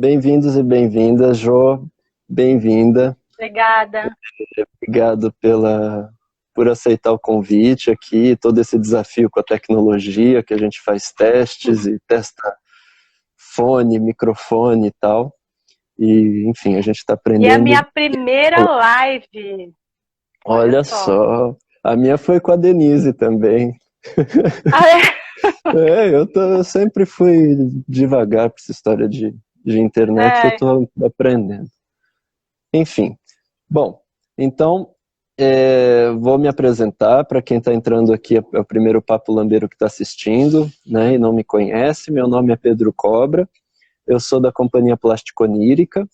Bem-vindos e bem-vindas, Jô, bem-vinda. Obrigada. Obrigado por aceitar o convite aqui, todo esse desafio com a tecnologia, que a gente faz testes e testa fone, microfone e tal. E, enfim, a gente está aprendendo. E a minha primeira live. Olha só, a minha foi com a Denise também. Ah, é? Eu sempre fui devagar para essa história de internet, eu estou aprendendo. Enfim, bom, então vou me apresentar para quem está entrando aqui, é o primeiro Papo Lambeiro que está assistindo, né, e não me conhece. Meu nome é Pedro Cobra, eu sou da Companhia Plástico Onírica,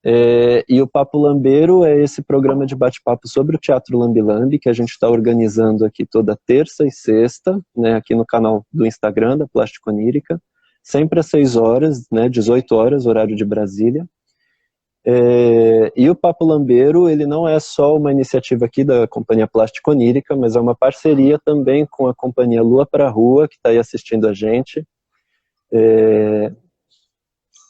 e o Papo Lambeiro é esse programa de bate-papo sobre o Teatro Lambi-Lambi que a gente está organizando aqui toda terça e sexta, né, aqui no canal do Instagram da Plástico Onírica, sempre às 6 horas, né, 18 horas, horário de Brasília. E o Papo Lambeiro, ele não é só uma iniciativa aqui da Companhia Plástico Onírica, mas é uma parceria também com a Companhia Lua pra Rua, que está aí assistindo a gente,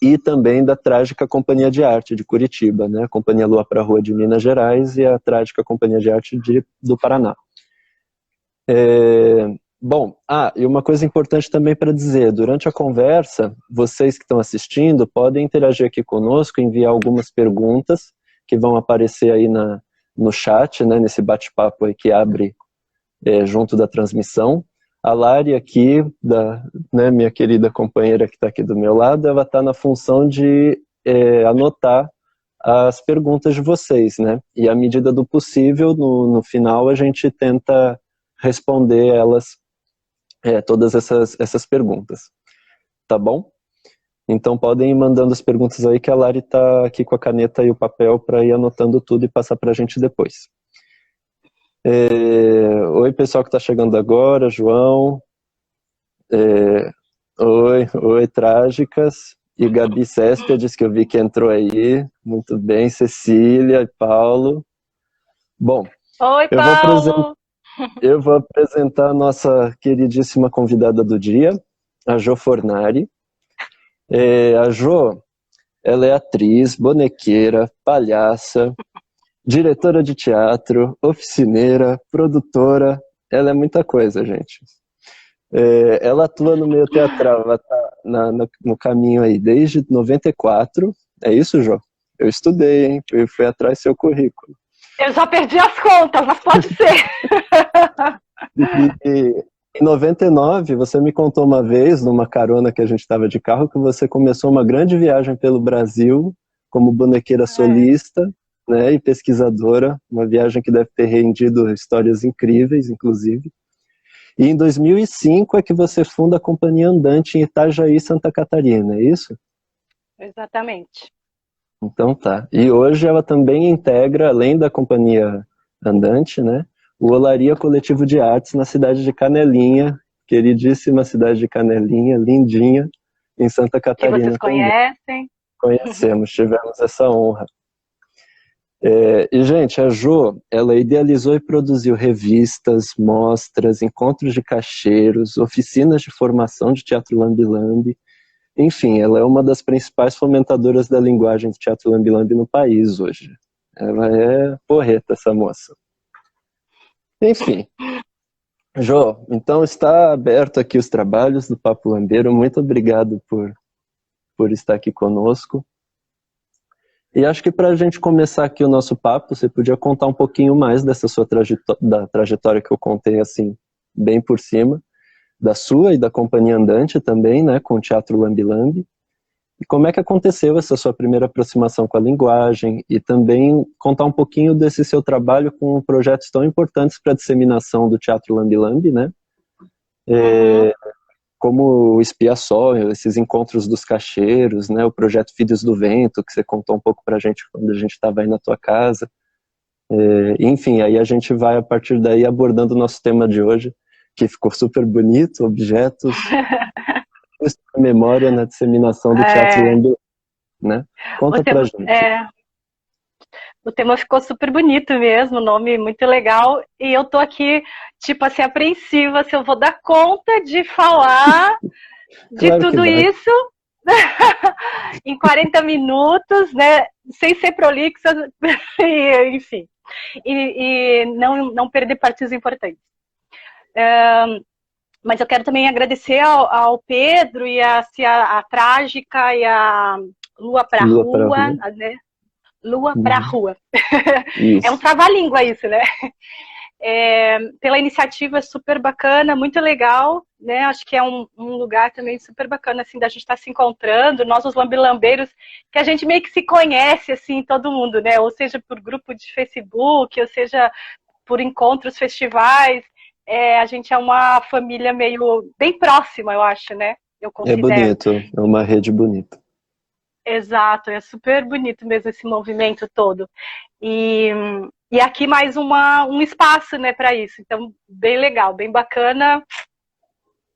e também da Trágica Companhia de Arte de Curitiba, né? A Companhia Lua pra Rua de Minas Gerais e a Trágica Companhia de Arte do Paraná. Bom, e uma coisa importante também para dizer, durante a conversa, vocês que estão assistindo podem interagir aqui conosco, enviar algumas perguntas que vão aparecer aí no chat, né, nesse bate-papo aí que abre junto da transmissão. A Lari aqui, né, minha querida companheira que está aqui do meu lado, ela está na função de anotar as perguntas de vocês, né, e à medida do possível, no final a gente tenta responder elas, todas essas perguntas, tá bom? Então podem ir mandando as perguntas aí que a Lari tá aqui com a caneta e o papel para ir anotando tudo e passar para a gente depois. Oi pessoal que está chegando agora, João, oi Trágicas, e Gabi Céspedes, que eu vi que entrou aí, muito bem, Cecília e Paulo. Bom, oi Paulo! Eu vou apresentar a nossa queridíssima convidada do dia, a Jô Fornari. A Jô, ela é atriz, bonequeira, palhaça, diretora de teatro, oficineira, produtora, ela é muita coisa, gente. Ela atua no meio teatral, ela está no caminho aí desde 94, é isso, Jô? Eu estudei, hein? Eu fui atrás do seu currículo. Eu já perdi as contas, mas pode ser. Em 99, você me contou uma vez, numa carona que a gente estava de carro, que você começou uma grande viagem pelo Brasil, como bonequeira solista, né, e pesquisadora, uma viagem que deve ter rendido histórias incríveis, inclusive. E em 2005 é que você funda a Companhia Andante em Itajaí, Santa Catarina, é isso? Exatamente. Então tá. E hoje ela também integra, além da Companhia Andante, né, o Olaria Coletivo de Artes na cidade de Canelinha, queridíssima cidade de Canelinha, lindinha, em Santa Catarina. Que vocês conhecem? Conhecemos, tivemos essa honra. E, gente, a Jô, ela idealizou e produziu revistas, mostras, encontros de cacheiros, oficinas de formação de teatro lambi-lambi. Enfim, ela é uma das principais fomentadoras da linguagem de teatro lambi-lambi no país hoje. Ela é porreta, essa moça. Enfim, Jô, então está aberto aqui os trabalhos do Papo Lambeiro. Muito obrigado por estar aqui conosco. E acho que para a gente começar aqui o nosso papo, você podia contar um pouquinho mais dessa sua da trajetória que eu contei assim, bem por cima, da sua e da Companhia Andante também, né, com o Teatro Lambi-Lambi. E como é que aconteceu essa sua primeira aproximação com a linguagem e também contar um pouquinho desse seu trabalho com projetos tão importantes para a disseminação do Teatro Lambi-Lambi, né? Como o Espia-Sol, esses encontros dos cacheiros, né? O projeto Filhos do Vento, que você contou um pouco para a gente quando a gente estava aí na tua casa. Enfim, aí a gente vai a partir daí abordando o nosso tema de hoje, que ficou super bonito, objetos, memória na disseminação do Teatro Lambi, né? Conta pra gente. O tema ficou super bonito mesmo, nome muito legal, e eu tô aqui, tipo assim, apreensiva se eu vou dar conta de falar de Claro tudo isso. em 40 minutos, né? Sem ser prolixa, enfim. E não perder partes importantes. Mas eu quero também agradecer ao Pedro e a Trágica e a Lua pra Rua, né? Lua pra Rua. É um trava-língua isso, né? Pela iniciativa super bacana, muito legal, né? Acho que é um lugar também super bacana, assim, da gente estar se encontrando, nós os lambilambeiros, que a gente meio que se conhece, assim, todo mundo, né? Ou seja, por grupo de Facebook, ou seja, por encontros, festivais, a gente é uma família meio, bem próxima, eu acho, né? Eu considero. É bonito, é uma rede bonita. Exato, é super bonito mesmo esse movimento todo. E aqui mais um espaço, né, para isso. Então, bem legal, bem bacana.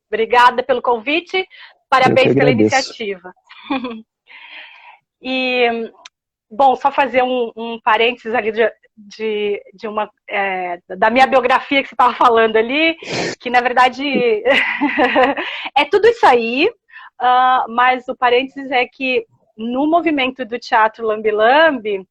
Obrigada pelo convite. Parabéns pela iniciativa. E, bom, só fazer um parênteses ali da minha biografia que você estava falando ali, que na verdade é tudo isso aí, mas o parênteses é que no movimento do Teatro Lambi-Lambi,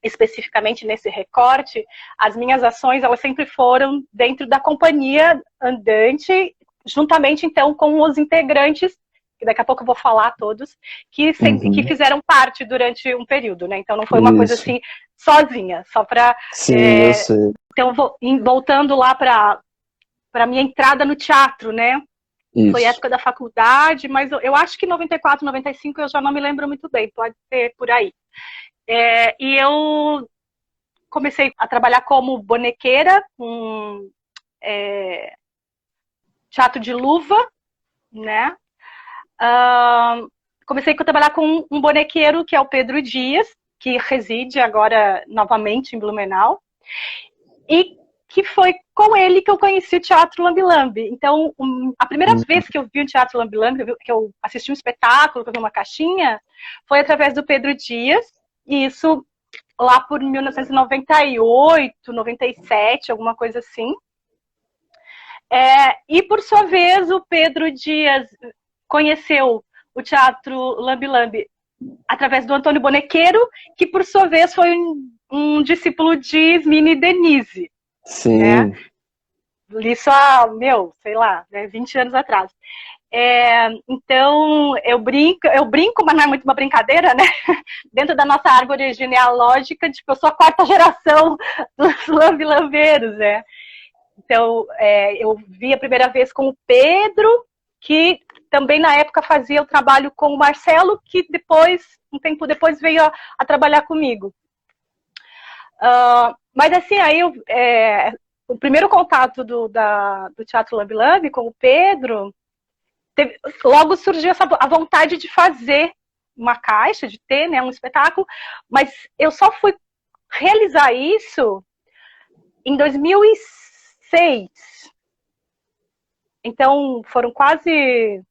especificamente nesse recorte, as minhas ações elas sempre foram dentro da companhia andante, juntamente então com os integrantes, que daqui a pouco eu vou falar todos, que fizeram parte durante um período, né? Então não foi uma coisa assim sozinha, só para... Sim, eu sei. Então, voltando lá para a minha entrada no teatro, né? Isso. Foi época da faculdade, mas eu acho que 94, 95 eu já não me lembro muito bem, pode ser por aí. E eu comecei a trabalhar como bonequeira, teatro de luva, né? Comecei a trabalhar com um bonequeiro que é o Pedro Dias, que reside agora novamente em Blumenau, e que foi com ele que eu conheci o Teatro Lambi-Lambi. Então, a primeira vez que eu vi o Teatro Lambi-Lambi, que eu assisti um espetáculo, que eu vi uma caixinha, foi através do Pedro Dias, e isso lá por 1998, 97, alguma coisa assim. E, por sua vez, o Pedro Dias conheceu o Teatro Lambi-Lambi através do Antônio Bonequeiro, que, por sua vez, foi um discípulo de Ismene Denise. Sim. Né? Isso há, sei lá, 20 anos atrás. Então, eu brinco, mas não é muito uma brincadeira, né? Dentro da nossa árvore genealógica, tipo, eu sou a 4ª geração dos lambi-lambeiros, né? Então, eu vi a primeira vez com o Pedro, que também na época fazia o trabalho com o Marcelo, que depois, um tempo depois, veio a trabalhar comigo. Mas assim, aí o primeiro contato do Teatro Lambi-Lambi com o Pedro, logo surgiu a vontade de fazer uma caixa, de ter, né, um espetáculo, mas eu só fui realizar isso em 2006. Então, foram quase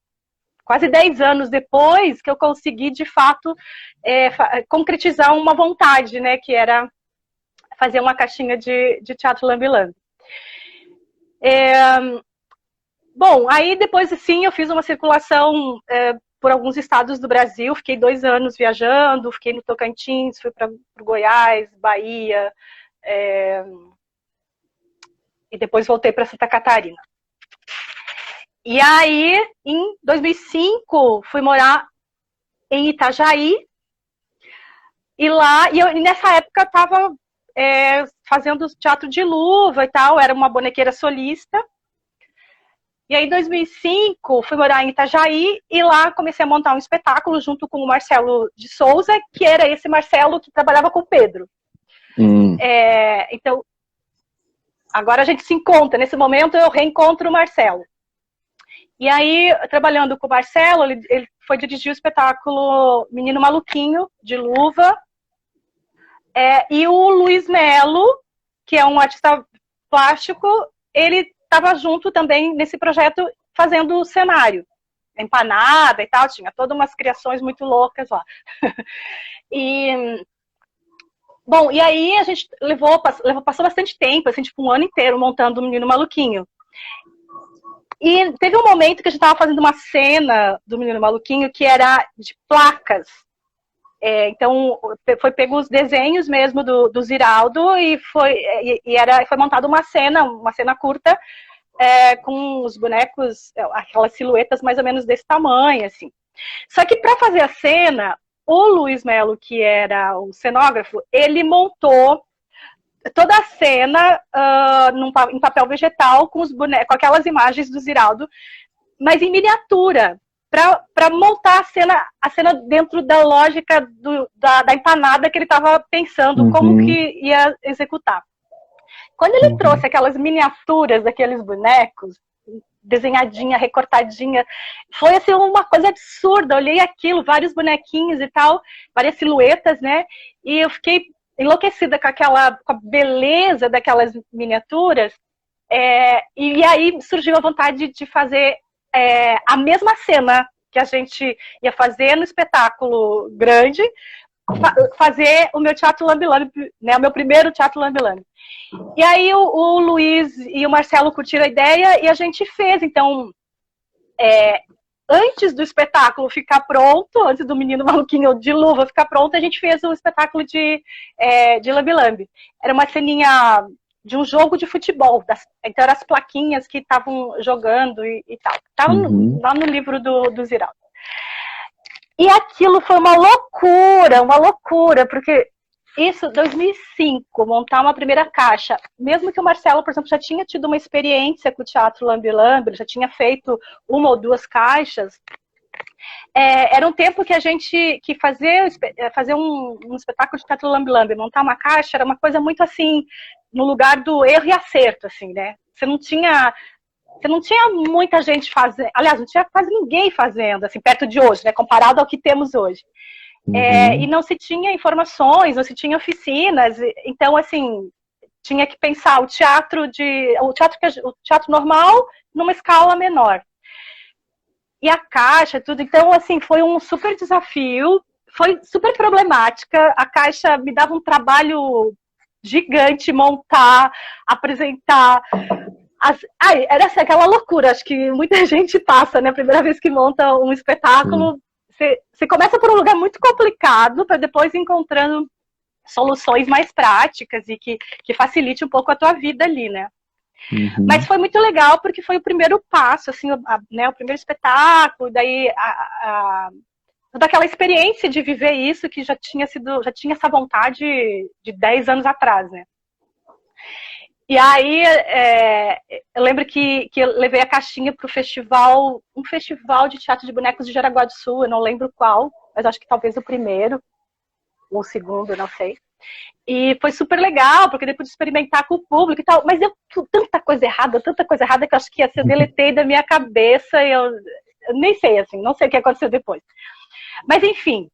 10 anos depois que eu consegui, de fato, concretizar uma vontade, né, que era fazer uma caixinha de Teatro Lambi-Lambi. Bom, aí depois, assim, eu fiz uma circulação por alguns estados do Brasil, fiquei 2 anos viajando, fiquei no Tocantins, fui para o Goiás, Bahia, e depois voltei para Santa Catarina. E aí, em 2005, fui morar em Itajaí, e nessa época eu estava fazendo teatro de luva e tal, era uma bonequeira solista. E aí, em 2005, fui morar em Itajaí e lá comecei a montar um espetáculo junto com o Marcelo de Souza, que era esse Marcelo que trabalhava com o Pedro. Então, agora a gente se encontra. Nesse momento, eu reencontro o Marcelo. E aí, trabalhando com o Marcelo, ele foi dirigir o espetáculo Menino Maluquinho, de luva. E o Luiz Melo, que é um artista plástico, ele estava junto também nesse projeto fazendo o cenário. Empanada e tal, tinha todas umas criações muito loucas lá. Bom, e aí a gente passou bastante tempo, assim, tipo 1 ano inteiro montando o Menino Maluquinho. E teve um momento que a gente estava fazendo uma cena do Menino Maluquinho que era de placas. Então, foi pego os desenhos mesmo do Ziraldo e foi montada uma cena curta, com os bonecos, aquelas silhuetas mais ou menos desse tamanho, assim. Só que para fazer a cena, o Luiz Melo, que era o cenógrafo, ele montou toda a cena em papel vegetal com com aquelas imagens do Ziraldo, mas em miniatura, para montar a cena dentro da lógica da empanada que ele estava pensando, como que ia executar. Quando ele trouxe aquelas miniaturas daqueles bonecos, desenhadinha, recortadinha, foi assim uma coisa absurda. Eu olhei aquilo, vários bonequinhos e tal, várias silhuetas, né? E eu fiquei enlouquecida com a beleza daquelas miniaturas. E aí surgiu a vontade de fazer a mesma cena que a gente ia fazer no espetáculo grande, fazer o meu teatro Lambi-Lambi, né, o meu primeiro teatro Lambi-Lambi. E aí o Luiz e o Marcelo curtiram a ideia e a gente fez. Então, antes do espetáculo ficar pronto, antes do Menino Maluquinho de Luva ficar pronto, a gente fez o espetáculo de Lambi-Lambi. Era uma ceninha de um jogo de futebol. Então, eram as plaquinhas que estavam jogando e tal. Estava lá no livro do Ziraldo. E aquilo foi uma loucura, porque isso, 2005, montar uma primeira caixa, mesmo que o Marcelo, por exemplo, já tinha tido uma experiência com o Teatro Lambi-Lambi, já tinha feito 1 ou 2 caixas, era um tempo que a gente, fazer um espetáculo de Teatro Lambi-Lambi, montar uma caixa, era uma coisa muito assim, no lugar do erro e acerto, assim, né? Você não tinha muita gente fazendo, aliás, não tinha quase ninguém fazendo, assim, perto de hoje, né, comparado ao que temos hoje. E não se tinha informações, não se tinha oficinas, então, assim, tinha que pensar o teatro normal numa escala menor. E a caixa, tudo, então, assim, foi um super desafio, foi super problemática, a caixa me dava um trabalho gigante, montar, apresentar. Era assim, aquela loucura, acho que muita gente passa, né? A primeira vez que monta um espetáculo, você começa por um lugar muito complicado para depois ir encontrando soluções mais práticas e que facilite um pouco a tua vida ali, né? Mas foi muito legal porque foi o primeiro passo, assim, né, o primeiro espetáculo, daí toda aquela experiência de viver isso que já tinha essa vontade de 10 anos atrás, né? E aí, eu lembro que eu levei a caixinha para um festival de teatro de bonecos de Jaraguá do Sul, eu não lembro qual, mas acho que talvez o primeiro, ou o segundo, não sei. E foi super legal, porque depois de experimentar com o público e tal, mas eu tanta coisa errada que eu acho que eu deletei da minha cabeça, e eu nem sei, assim, não sei o que aconteceu depois. Mas enfim,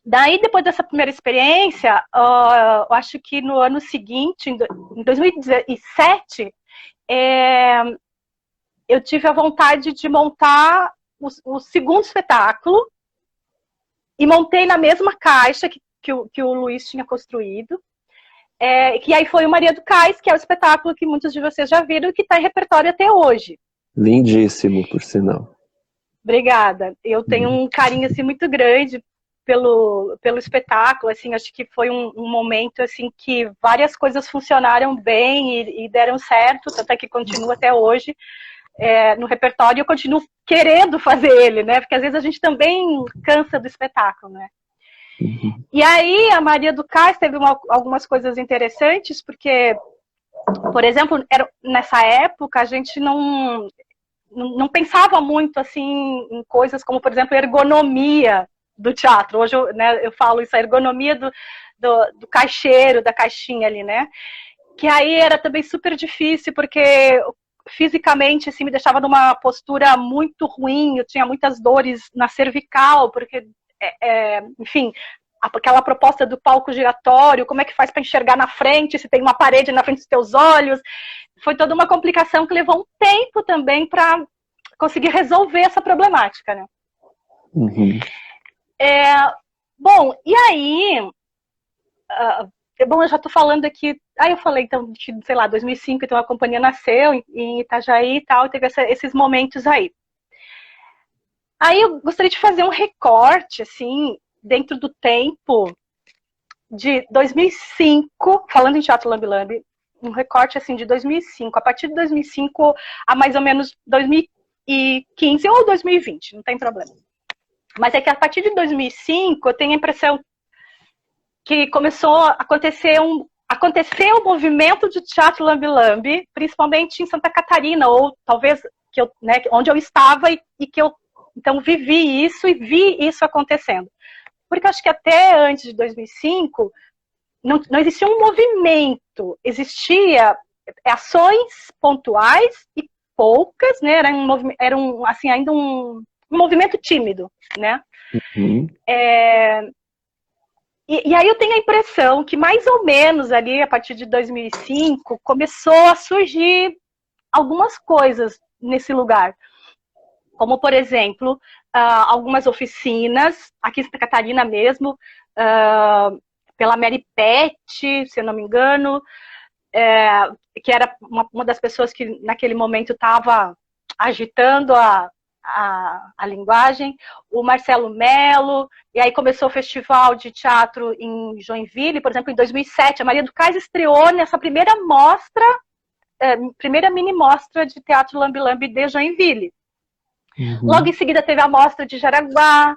daí depois dessa primeira experiência, eu acho que no ano seguinte, em 2017, eu tive a vontade de montar o segundo espetáculo, e montei na mesma caixa que o Luiz tinha construído, que aí foi o Maria do Cais, que é o espetáculo que muitos de vocês já viram e que está em repertório até hoje. Lindíssimo, por sinal. Obrigada. Eu tenho um carinho assim, muito grande pelo espetáculo, assim, acho que foi um momento assim, que várias coisas funcionaram bem e deram certo, tanto é que continua até hoje no repertório, e eu continuo querendo fazer ele, né? Porque às vezes a gente também cansa do espetáculo, né? E aí a Maria do Cais teve algumas coisas interessantes, porque, por exemplo, nessa época a gente não pensava muito assim em coisas como, por exemplo, ergonomia do teatro. Hoje eu falo isso, a ergonomia do caixeiro, da caixinha ali, né? Que aí era também super difícil, porque fisicamente assim, me deixava numa postura muito ruim, eu tinha muitas dores na cervical, porque, enfim, aquela proposta do palco giratório, como é que faz para enxergar na frente, se tem uma parede na frente dos teus olhos, foi toda uma complicação que levou um tempo também para conseguir resolver essa problemática, né? Bom, e aí, bom, eu já estou falando aqui Aí eu falei, então, sei lá, 2005, então a companhia nasceu em Itajaí e tal, e teve esses momentos aí. Aí eu gostaria de fazer um recorte, assim, dentro do tempo de 2005, falando em Teatro Lambe Lambe, um recorte, assim, de 2005. A partir de 2005 a mais ou menos 2015 ou 2020, não tem problema. Mas é que a partir de 2005 eu tenho a impressão que começou a acontecer um movimento de Teatro Lambe Lambe, principalmente em Santa Catarina, ou talvez que eu, né, onde eu estava e que eu então vivi isso e vi isso acontecendo. Porque eu acho que até antes de 2005 não existia um movimento, existia ações pontuais e poucas, né? Era assim, ainda um movimento tímido, né? Uhum. E aí eu tenho a impressão que mais ou menos ali, a partir de 2005, começou a surgir algumas coisas nesse lugar. Como, por exemplo, algumas oficinas, aqui em Santa Catarina mesmo, pela Mary Pet, se eu não me engano, que era uma das pessoas que naquele momento estava agitando a linguagem, o Marcelo Melo, e aí começou o Festival de Teatro em Joinville, por exemplo, em 2007, a Maria do Cais estreou nessa primeira mostra, primeira mini mostra de Teatro Lambe Lambe de Joinville. Uhum. Logo em seguida teve a mostra de Jaraguá.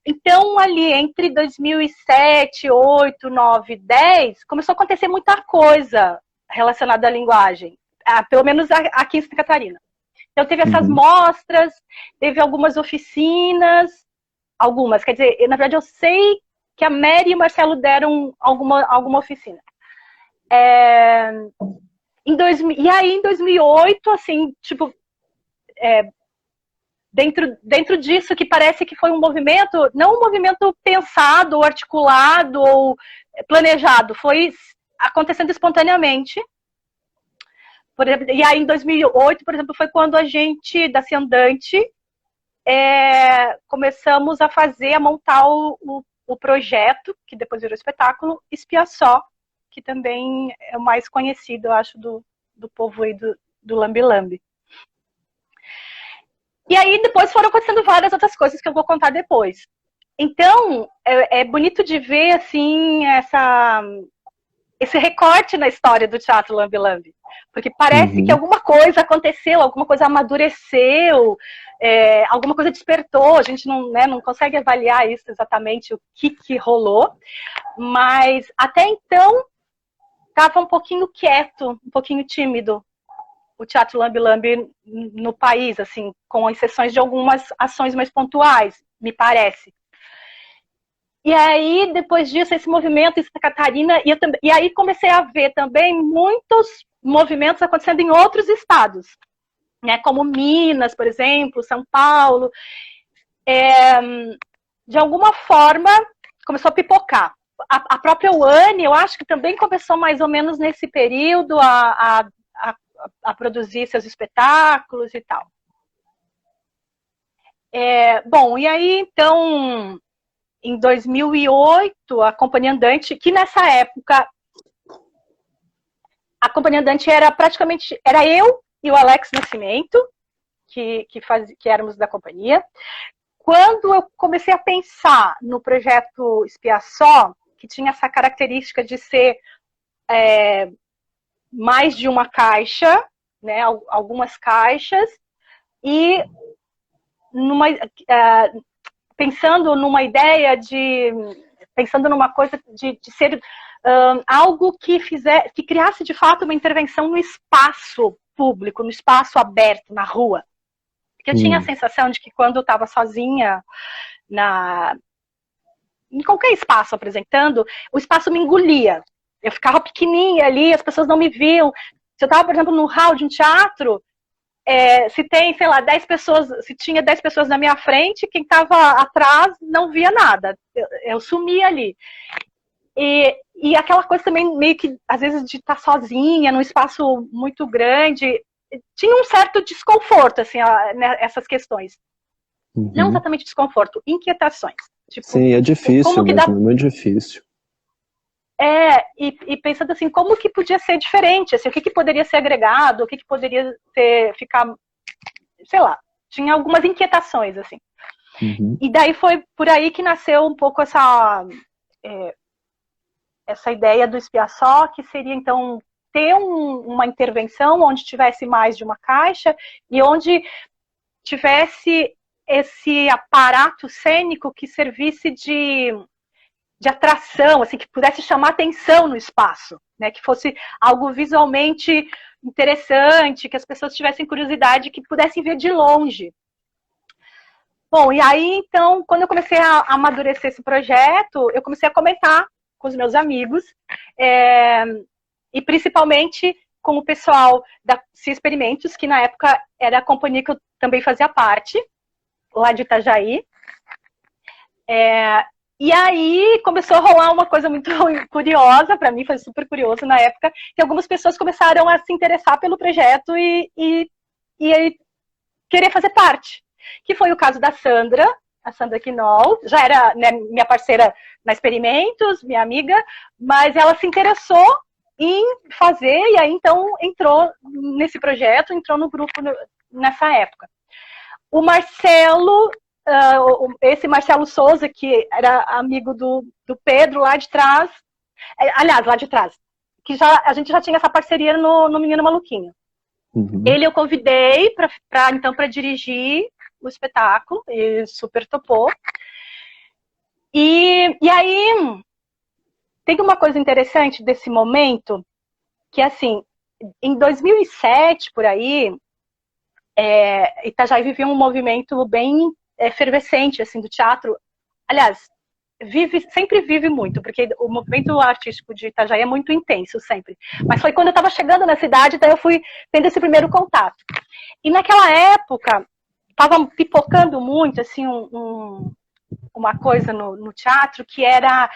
Então, ali entre 2007, 8, 9, 10, começou a acontecer muita coisa relacionada à linguagem, pelo menos aqui em Santa Catarina. Então, teve essas mostras, teve algumas oficinas, quer dizer, na verdade eu sei que a Mary e o Marcelo deram alguma oficina. E aí, em 2008, assim, tipo, dentro disso que parece que foi um movimento, não um movimento pensado, ou articulado, ou planejado, foi acontecendo espontaneamente. Por exemplo, e aí em 2008, por exemplo, foi quando a gente, da Ciandante, começamos a montar o projeto, que depois virou espetáculo, Espia Só, que também é o mais conhecido, eu acho, do povo aí do Lambe Lambe. E aí depois foram acontecendo várias outras coisas que eu vou contar depois. Então, é bonito de ver, assim, esse recorte na história do Teatro Lambe Lambe. Porque parece que alguma coisa aconteceu, alguma coisa amadureceu, alguma coisa despertou. A gente não consegue avaliar isso exatamente, o que rolou. Mas até então, estava um pouquinho quieto, um pouquinho tímido o Teatro Lambe Lambe no país, assim, com exceções de algumas ações mais pontuais, me parece. E aí, depois disso, esse movimento em Santa Catarina, e aí comecei a ver também muitos movimentos acontecendo em outros estados, né, como Minas, por exemplo, São Paulo. De alguma forma, começou a pipocar. A própria UANI, eu acho que também começou mais ou menos nesse período a produzir seus espetáculos e tal. Bom, e aí, então, em 2008, a Companhia Andante, que nessa época, a Companhia Andante era eu e o Alex Nascimento, que éramos da companhia. Quando eu comecei a pensar no projeto Espia Só, que tinha essa característica de ser mais de uma caixa, né, algumas caixas, e pensando numa ideia pensando numa coisa de ser algo que criasse de fato uma intervenção no espaço público, no espaço aberto, na rua. Porque eu tinha a sensação de que quando eu estava sozinha em qualquer espaço apresentando, o espaço me engolia. Eu ficava pequenininha ali, as pessoas não me viam. Se eu estava, por exemplo, num hall de um teatro, se tem, sei lá, 10 pessoas, se tinha 10 pessoas na minha frente, quem estava atrás não via nada. Eu sumia ali. E aquela coisa também, meio que, às vezes, de estar sozinha, num espaço muito grande, tinha um certo desconforto, assim, essas questões. Não exatamente desconforto, inquietações. Tipo, sim, é difícil mesmo, é muito difícil. E pensando assim, como que podia ser diferente, assim, o que poderia ser agregado, o que poderia ficar, sei lá, tinha algumas inquietações, assim. Uhum. E daí foi por aí que nasceu um pouco essa ideia do Espia Só, que seria, então, ter uma intervenção onde tivesse mais de uma caixa e onde tivesse esse aparato cênico que servisse de atração, assim, que pudesse chamar atenção no espaço, né? Que fosse algo visualmente interessante, que as pessoas tivessem curiosidade, que pudessem ver de longe. Bom, e aí, então, quando eu comecei a amadurecer esse projeto, eu comecei a comentar com os meus amigos, e principalmente com o pessoal da Cia Experimentos, que na época era a companhia que eu também fazia parte, lá de Itajaí. E aí começou a rolar uma coisa muito curiosa, para mim foi super curioso na época, que algumas pessoas começaram a se interessar pelo projeto e querer fazer parte. Que foi o caso da Sandra, a Sandra Quinol, já era, né, minha parceira na Experimentos, minha amiga, mas ela se interessou em fazer e aí então entrou nesse projeto, entrou no grupo nessa época. O Marcelo, esse Marcelo Souza, que era amigo do Pedro lá de trás, aliás, lá de trás, que a gente já tinha essa parceria no Menino Maluquinho. Uhum. Ele eu convidei para dirigir o espetáculo, ele super topou. E aí, tem uma coisa interessante desse momento, que assim, em 2007, por aí, Itajaí vivia um movimento bem efervescente, assim, do teatro. Aliás, sempre vive muito, porque o movimento artístico de Itajaí é muito intenso, sempre. Mas foi quando eu estava chegando na cidade, então eu fui tendo esse primeiro contato. E naquela época, estava pipocando muito, assim, uma coisa no teatro, que era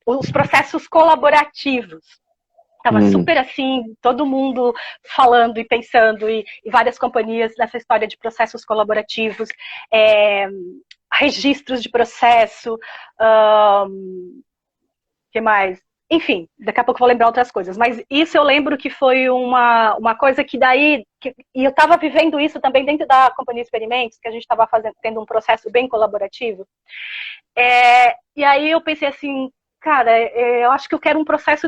os processos colaborativos. Estava super assim, todo mundo falando e pensando, e várias companhias nessa história de processos colaborativos, registros de processo, que mais? Enfim, daqui a pouco eu vou lembrar outras coisas, mas isso eu lembro que foi uma coisa que daí, e eu estava vivendo isso também dentro da Companhia Experimentos, que a gente estava tendo um processo bem colaborativo, e aí eu pensei assim, cara, eu acho que eu quero um processo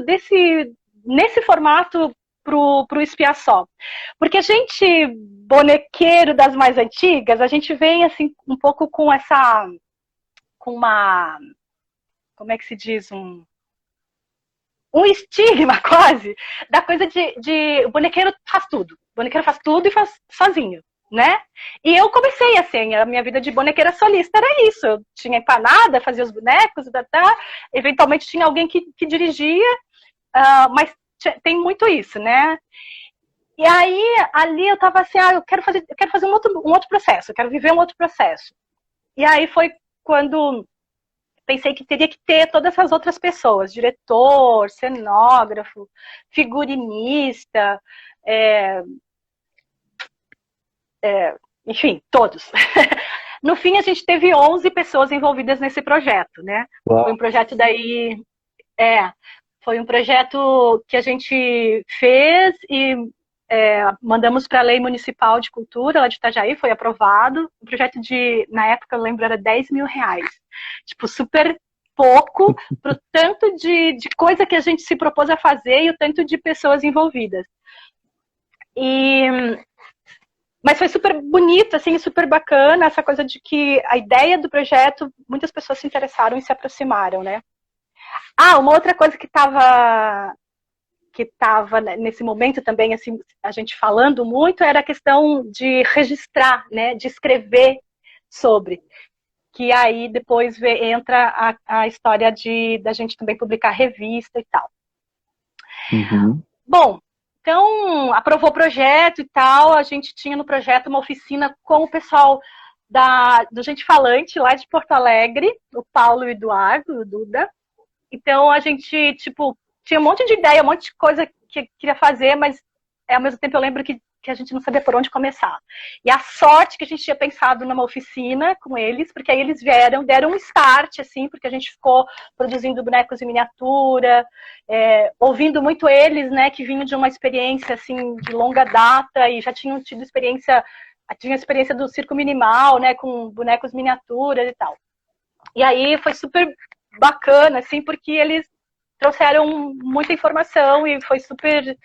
nesse formato pro Espia Só. Porque a gente, bonequeiro das mais antigas, a gente vem assim um pouco com uma, como é que se diz, um estigma quase, da coisa de o bonequeiro faz tudo. O bonequeiro faz tudo e faz sozinho, né? E eu comecei assim, a minha vida de bonequeira solista era isso. Eu tinha empanada, fazia os bonecos, eventualmente tinha alguém que dirigia, mas tem muito isso, né? E aí, ali eu tava assim, eu quero fazer um outro processo, eu quero viver um outro processo. E aí foi quando pensei que teria que ter todas essas outras pessoas, diretor, cenógrafo, figurinista, enfim, todos. No fim, a gente teve 11 pessoas envolvidas nesse projeto, né? Uau. Foi um projeto daí... Foi um projeto que a gente fez e mandamos para a Lei Municipal de Cultura, lá de Itajaí, foi aprovado. Um projeto na época, eu lembro, era R$10.000. Tipo, super pouco pro tanto de coisa que a gente se propôs a fazer e o tanto de pessoas envolvidas. Mas foi super bonito, assim, super bacana, essa coisa de que a ideia do projeto, muitas pessoas se interessaram e se aproximaram, né? Uma outra coisa que estava nesse momento também, assim, a gente falando muito, era a questão de registrar, né, de escrever sobre. Que aí depois entra a história da gente também publicar revista e tal. Uhum. Bom, então, aprovou o projeto e tal, a gente tinha no projeto uma oficina com o pessoal do Gente Falante, lá de Porto Alegre, o Paulo e o Eduardo, o Duda. Então, a gente, tipo, tinha um monte de ideia, um monte de coisa que queria fazer, mas ao mesmo tempo eu lembro que que a gente não sabia por onde começar. E a sorte que a gente tinha pensado numa oficina com eles, porque aí eles deram um start, assim, porque a gente ficou produzindo bonecos em miniatura, ouvindo muito eles, né, que vinham de uma experiência, assim, de longa data e já tinham tido experiência do circo minimal, né, com bonecos miniaturas e tal. E aí foi super bacana, assim, porque eles trouxeram muita informação e foi super,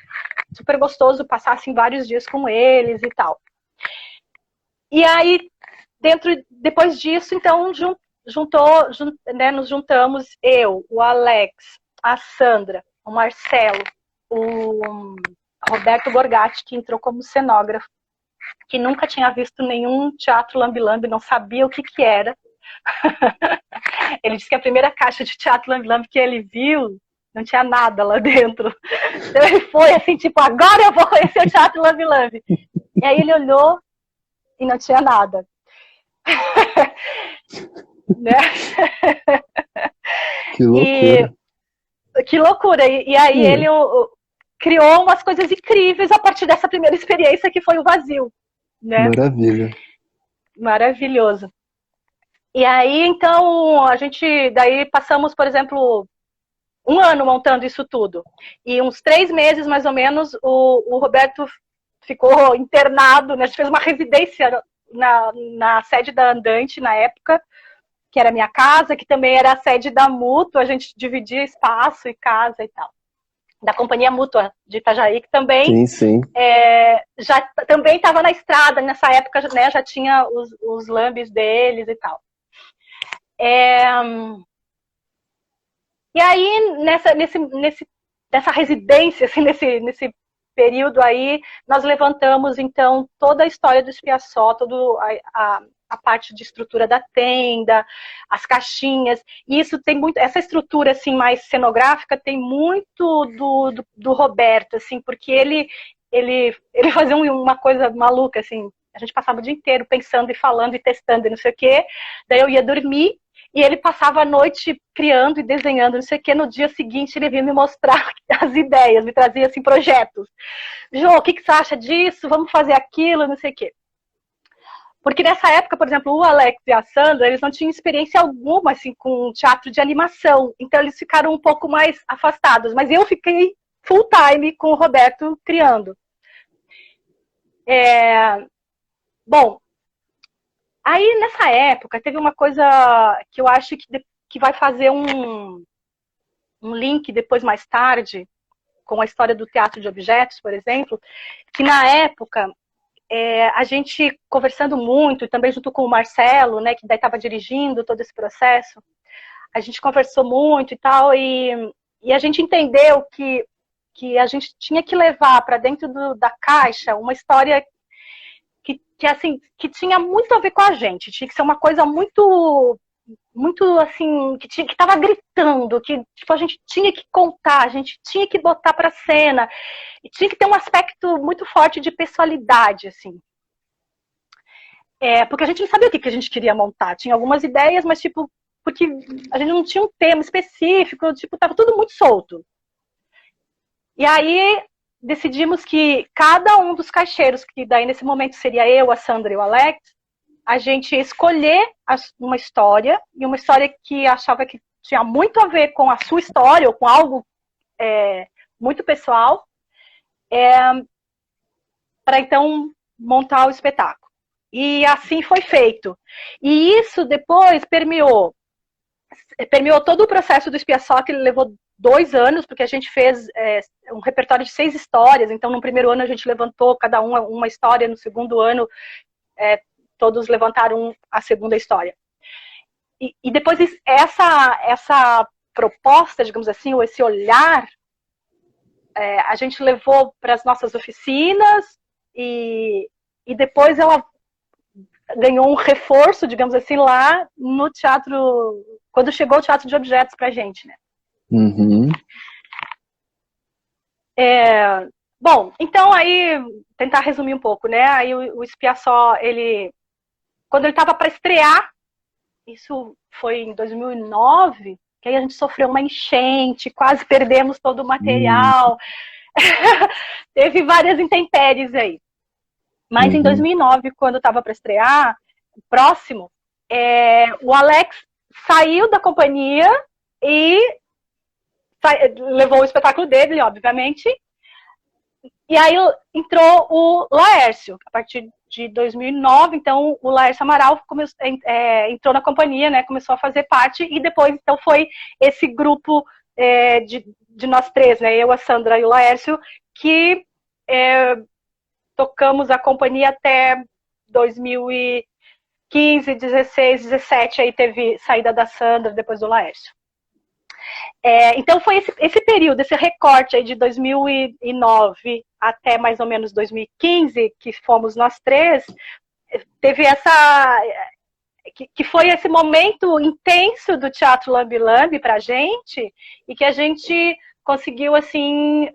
super gostoso passar, assim, vários dias com eles e tal. E aí, depois disso, então, nos juntamos eu, o Alex, a Sandra, o Marcelo, o Roberto Gorgatti, que entrou como cenógrafo, que nunca tinha visto nenhum teatro lambe-lambe, não sabia o que era. Ele disse que a primeira caixa de teatro lambe-lambe que ele viu, não tinha nada lá dentro. Então ele foi assim, tipo, agora eu vou conhecer o teatro lambe-lambe. E aí ele olhou e não tinha nada. Né? Que loucura. Que loucura. E aí ele criou umas coisas incríveis a partir dessa primeira experiência que foi o vazio. Né? Maravilha. Maravilhoso. E aí, então, a gente, daí passamos, por exemplo, 1 ano montando isso tudo. E uns 3 meses, mais ou menos, o Roberto ficou internado, né? A gente fez uma residência na sede da Andante, na época, que era a minha casa, que também era a sede da Mútua, a gente dividia espaço e casa e tal. Da Companhia Mútua de Itajaí, que também, sim. Já também estava na estrada, nessa época, né, já tinha os lambes deles e tal. E aí, nessa residência, assim, nesse período aí, nós levantamos, então, toda a história do Espiaçó, toda a parte de estrutura da tenda, as caixinhas, e isso tem muito, essa estrutura, assim, mais cenográfica, tem muito do Roberto, assim, porque ele fazia uma coisa maluca, assim, a gente passava o dia inteiro pensando e falando e testando e não sei o quê, daí eu ia dormir, e ele passava a noite criando e desenhando, não sei o que. No dia seguinte, ele vinha me mostrar as ideias, me trazia, assim, projetos. Jô, o que você acha disso? Vamos fazer aquilo, não sei o quê. Porque nessa época, por exemplo, o Alex e a Sandra, eles não tinham experiência alguma, assim, com teatro de animação. Então, eles ficaram um pouco mais afastados. Mas eu fiquei full time com o Roberto criando. Bom, aí, nessa época, teve uma coisa que eu acho que vai fazer um link depois, mais tarde, com a história do teatro de objetos, por exemplo, que na época, a gente conversando muito, e também junto com o Marcelo, né, que daí estava dirigindo todo esse processo, a gente conversou muito e tal, e a gente entendeu que a gente tinha que levar para dentro da caixa uma história que tinha muito a ver com a gente, tinha que ser uma coisa muito, muito assim, que estava gritando, que tipo, a gente tinha que contar, a gente tinha que botar para cena, e tinha que ter um aspecto muito forte de pessoalidade, assim. Porque a gente não sabia o que a gente queria montar, tinha algumas ideias, mas tipo, porque a gente não tinha um tema específico, tipo, tava tudo muito solto. E aí decidimos que cada um dos caixeiros, que daí nesse momento seria eu, a Sandra e o Alex, a gente ia escolher uma história, e uma história que achava que tinha muito a ver com a sua história, ou com algo muito pessoal, para então montar o espetáculo. E assim foi feito. E isso depois permeou todo o processo do Espiaçó, que ele levou 2 anos, porque a gente fez um repertório de 6 histórias, então no primeiro ano a gente levantou cada uma história, no segundo ano todos levantaram a segunda história. E depois essa proposta, digamos assim, ou esse olhar, a gente levou para as nossas oficinas e depois ela ganhou um reforço, digamos assim, lá no teatro, quando chegou o teatro de objetos pra gente, né? Uhum. Bom, então aí, tentar resumir um pouco, né? Aí o Espiaçó, quando ele estava para estrear, isso foi em 2009, que aí a gente sofreu uma enchente, quase perdemos todo o material. Teve várias intempéries aí. Mas em 2009, quando estava para estrear, próximo, o Alex saiu da companhia e levou o espetáculo dele, obviamente. E aí entrou o Laércio, a partir de 2009. Então o Laércio Amaral entrou na companhia, né? Começou a fazer parte, e depois então foi esse grupo de nós três, né? Eu, a Sandra e o Laércio, que tocamos a companhia até 2015, 16, 17, aí teve saída da Sandra, depois do Laércio. Então foi esse período, esse recorte aí de 2009 até mais ou menos 2015, que fomos nós três, teve que foi esse momento intenso do Teatro Lambi Lambi pra gente, e que a gente conseguiu, assim,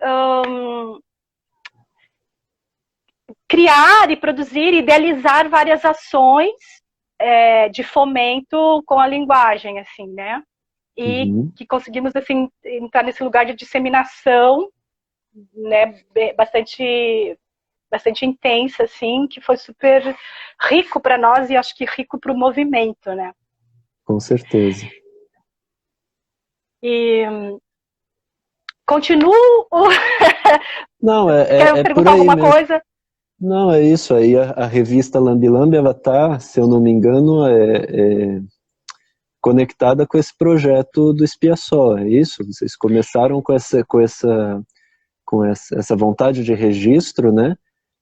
criar e produzir, idealizar várias ações de fomento com a linguagem, assim, né? E que conseguimos, assim, entrar nesse lugar de disseminação, né, bastante intensa, assim, que foi super rico para nós e acho que rico para o movimento, né? Com certeza. E continuo. Não, Quer perguntar alguma coisa? Não, é isso aí. A revista Lambi Lambi, ela tá, se eu não me engano, conectada com esse projeto do Espia Só, é isso? Vocês começaram com essa vontade de registro, né?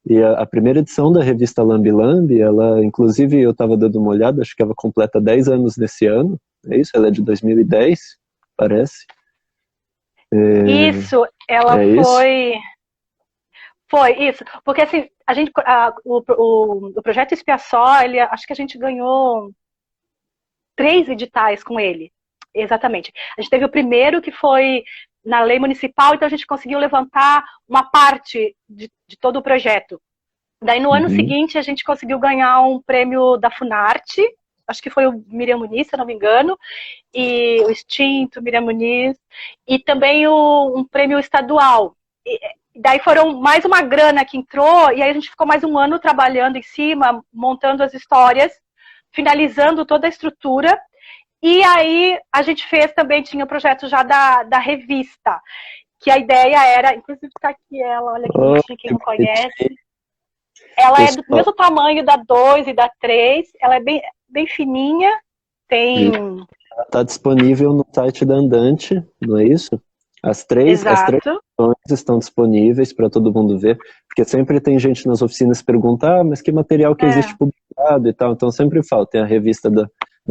E a primeira edição da revista Lambi Lambi, ela, inclusive, eu estava dando uma olhada, acho que ela completa 10 anos nesse ano, é isso? Ela é de 2010, parece. Isso, ela foi... Isso? Foi, isso. Porque, assim, o projeto Espia Só, acho que a gente ganhou 3 editais com ele. Exatamente. A gente teve o primeiro, que foi na lei municipal, então a gente conseguiu levantar uma parte de todo o projeto. Daí no ano seguinte a gente conseguiu ganhar um prêmio da Funarte, acho que foi o Miriam Muniz, se eu não me engano, e o extinto Miriam Muniz, e também um prêmio estadual. Daí foram mais uma grana que entrou, e aí a gente ficou mais um ano trabalhando em cima, montando as histórias, finalizando toda a estrutura. E aí a gente fez também, tinha o projeto já da revista, que a ideia era, inclusive está aqui ela, olha que bonitinha, quem não conhece. Ela é do mesmo tamanho da 2 e da 3, ela é bem fininha, tem... Está disponível no site da Andante, não é isso? As três versões estão disponíveis para todo mundo ver, porque sempre tem gente nas oficinas que pergunta, mas que material que existe publicado e tal, então sempre falo, tem a revista da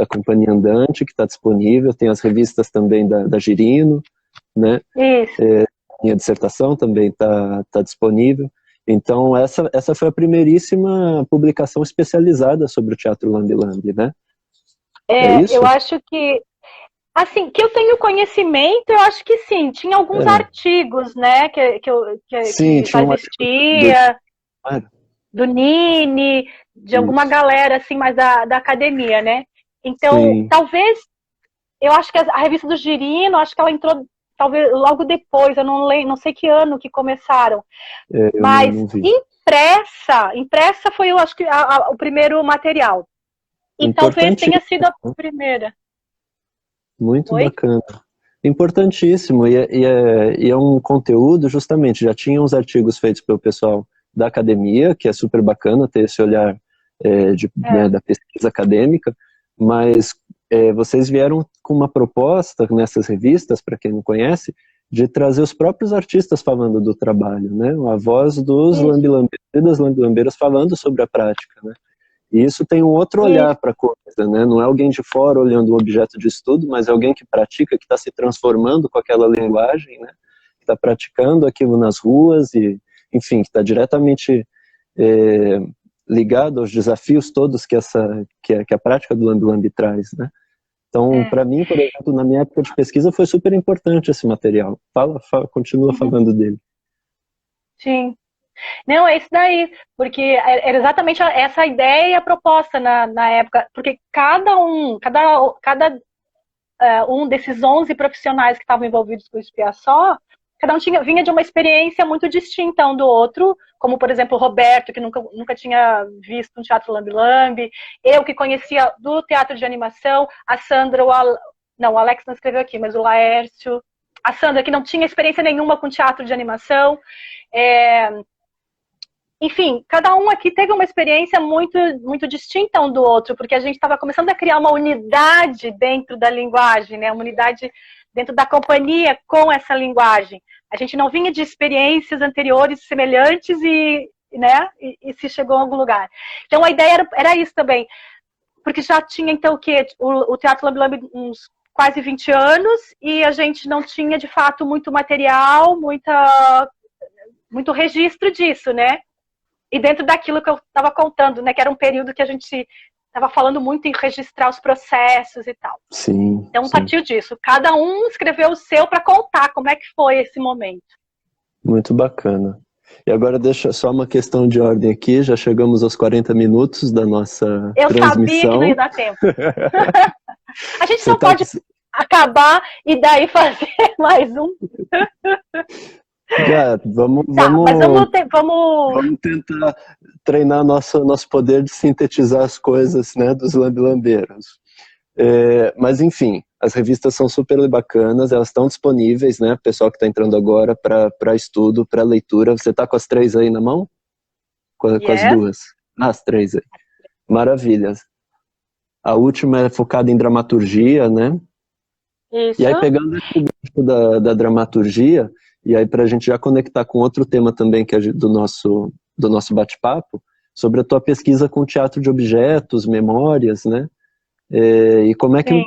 Companhia Andante, que está disponível, tem as revistas também da Girino, né? Isso. Minha dissertação também está disponível. Então, essa foi a primeiríssima publicação especializada sobre o Teatro Lambi Lambi, né? É isso? Eu acho que, assim, que eu tenho conhecimento, eu acho que sim. Tinha alguns artigos, né, que sim, já existia, do Nini, de alguma galera, assim, mais da academia, né? Então, talvez, eu acho que a revista do Girino, acho que ela entrou, talvez, logo depois, eu não sei que ano que começaram. Mas impressa foi, eu acho que, o primeiro material. E talvez tenha sido a primeira. Muito bacana. Importantíssimo. E é um conteúdo, justamente, já tinha uns artigos feitos pelo pessoal da academia, que é super bacana ter esse olhar né, da pesquisa acadêmica, mas vocês vieram com uma proposta nessas revistas, para quem não conhece, de trazer os próprios artistas falando do trabalho, né? A voz dos lambilambeiros e das lambilambeiras falando sobre a prática, né? E isso tem um outro olhar para a coisa, né? Não é alguém de fora olhando o objeto de estudo, mas é alguém que pratica, que está se transformando com aquela linguagem, né? Que está praticando aquilo nas ruas e, enfim, que está diretamente ligado aos desafios todos que a prática do Lambi Lambi traz, né? Então, para mim, por exemplo, na minha época de pesquisa foi super importante esse material. Continua falando dele. Sim. Não, é isso daí, porque era exatamente essa ideia e a proposta na época, porque cada um desses 11 profissionais que estavam envolvidos com o Espia Só cada um vinha de uma experiência muito distinta um do outro, como, por exemplo, o Roberto, que nunca tinha visto um teatro lambe-lambe, eu que conhecia do teatro de animação, a Sandra, o Alex não escreveu aqui, mas o Laércio, a Sandra, que não tinha experiência nenhuma com teatro de animação. Enfim, cada um aqui teve uma experiência muito, muito distinta um do outro, porque a gente estava começando a criar uma unidade dentro da linguagem, né? Uma unidade dentro da companhia com essa linguagem. A gente não vinha de experiências anteriores semelhantes e se chegou a algum lugar. Então a ideia era isso também, porque já tinha então o Teatro Lambe-Lambe uns quase 20 anos e a gente não tinha de fato muito material, muito registro disso, né? E dentro daquilo que eu estava contando, né, que era um período que a gente estava falando muito em registrar os processos e tal. Sim. Então, partiu disso. Cada um escreveu o seu para contar como é que foi esse momento. Muito bacana. E agora deixa só uma questão de ordem aqui, já chegamos aos 40 minutos da nossa transmissão. Eu sabia que não ia dar tempo. A gente não pode acabar e daí fazer mais um. Vamos tentar treinar nosso poder de sintetizar as coisas, né, dos lambe-lambeiros. Mas enfim, as revistas são super bacanas, elas estão disponíveis, né, pessoal que está entrando agora para estudo, para leitura. Você está com as 3 aí na mão? Com as 2? As 3 aí. Maravilha. A última é focada em dramaturgia, né? Isso. E aí, pegando esse gancho da dramaturgia, e aí para a gente já conectar com outro tema também que é do nosso bate-papo, sobre a tua pesquisa com teatro de objetos, memórias, né? E como é que...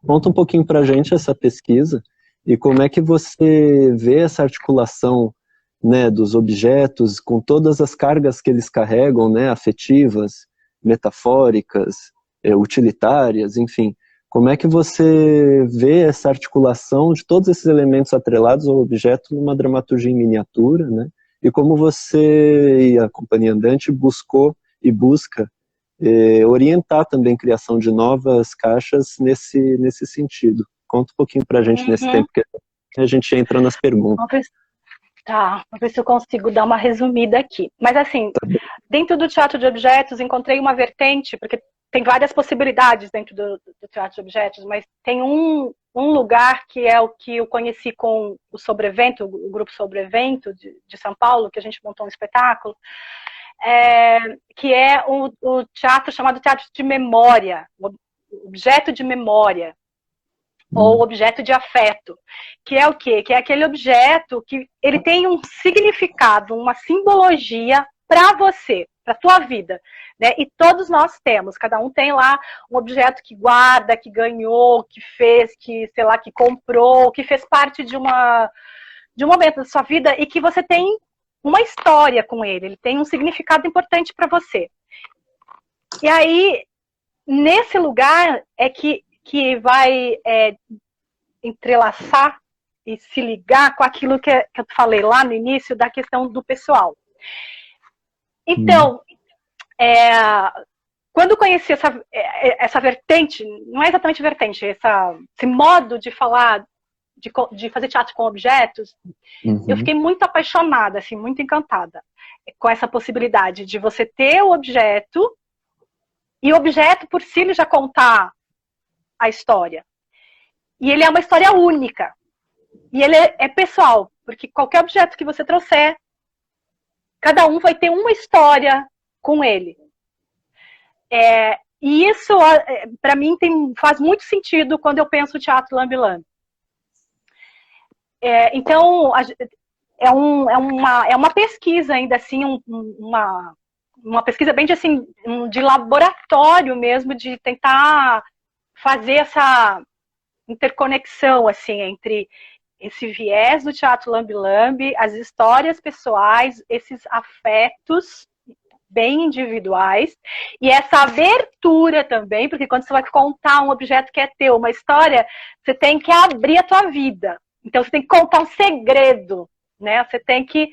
conta um pouquinho para a gente essa pesquisa e como é que você vê essa articulação, né, dos objetos com todas as cargas que eles carregam, né, afetivas, metafóricas, utilitárias, enfim. Como é que você vê essa articulação de todos esses elementos atrelados ao objeto numa dramaturgia em miniatura, né? E como você e a Companhia Andante buscou e busca orientar também a criação de novas caixas nesse sentido. Conta um pouquinho pra gente nesse tempo que a gente entra nas perguntas. Vamos ver se eu consigo dar uma resumida aqui. Mas assim, dentro do teatro de objetos encontrei uma vertente, porque tem várias possibilidades dentro do teatro de objetos, mas tem um lugar que é o que eu conheci com o Sobrevento, o grupo Sobrevento de São Paulo, que a gente montou um espetáculo, que é o teatro chamado teatro de memória, o objeto de memória, ou objeto de afeto, que é o quê? Que é aquele objeto que ele tem um significado, uma simbologia para você, para a tua vida, né? E todos nós temos, cada um tem lá um objeto que guarda, que ganhou, que fez, que, sei lá, que comprou, que fez parte de um momento da sua vida e que você tem uma história com ele tem um significado importante para você. E aí, nesse lugar é que vai entrelaçar e se ligar com aquilo que eu falei lá no início da questão do pessoal. Então, quando eu conheci essa vertente, não é exatamente vertente, esse modo de falar, de fazer teatro com objetos, eu fiquei muito apaixonada, assim, muito encantada com essa possibilidade de você ter o objeto e o objeto por si ele já contar a história. E ele é uma história única. E ele é pessoal, porque qualquer objeto que você trouxer, cada um vai ter uma história com ele. E isso, para mim, faz muito sentido quando eu penso o teatro lambe-lambe. Então, é uma pesquisa ainda assim, uma pesquisa bem de laboratório mesmo, de tentar fazer essa interconexão assim, entre esse viés do teatro lambe-lambe, as histórias pessoais, esses afetos bem individuais, e essa abertura também, porque quando você vai contar um objeto que é teu, uma história, você tem que abrir a tua vida. Então você tem que contar um segredo, né? Você tem que...